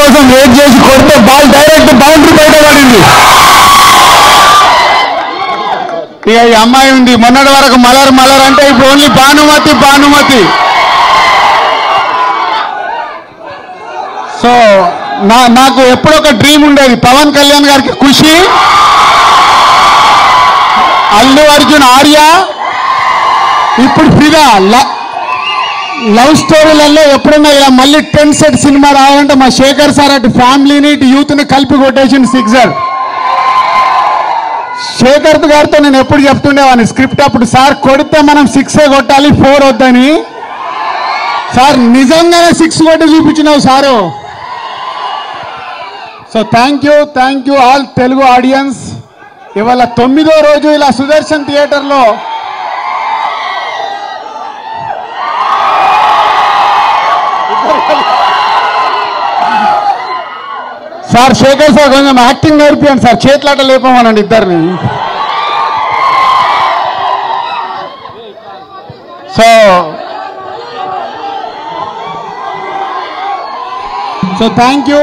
కోసం వెయిట్ చేసి కొడితే బాల్ డైరెక్ట్ బౌండరీ బయట పడింది. ఇక ఈ అమ్మాయి ఉంది మొన్నటి వరకు మలర్ మలర్ అంటే ఇప్పుడు ఓన్లీ భానుమతి భానుమతి. సో నాకు ఎప్పుడొక డ్రీమ్ ఉండేది, పవన్ కళ్యాణ్ గారికి ఖుషి, అల్లు అర్జున్ ఆర్య, ఇప్పుడు ఫిదా. లవ్ స్టోరీలలో ఎప్పుడన్నా ఇలా మళ్ళీ 10 సెట్ సినిమా రావాలంటే మా శేఖర్ సార్ అటు ఫ్యామిలీని ఇటు యూత్ని కలిపి కొట్టేసిన సిక్సర్. శేఖర్ గారితో నేను ఎప్పుడు చెప్తుండేవాడిని స్క్రిప్ట్ అప్పుడు, సార్ కొడితే మనం 6 కొట్టాలి 4 వద్దని. సార్ నిజంగానే 6 కొట్టి చూపించినావు sir. So thank you all Telugu audience. ఇవాళ 9వ రోజు ఇలా సుదర్శన్ థియేటర్లో సార్ శేఖర్ సార్ కొంచెం యాక్టింగ్ నేర్పియండి సార్, చేతులాట లేపమనండి ఇద్దరిని. So thank you.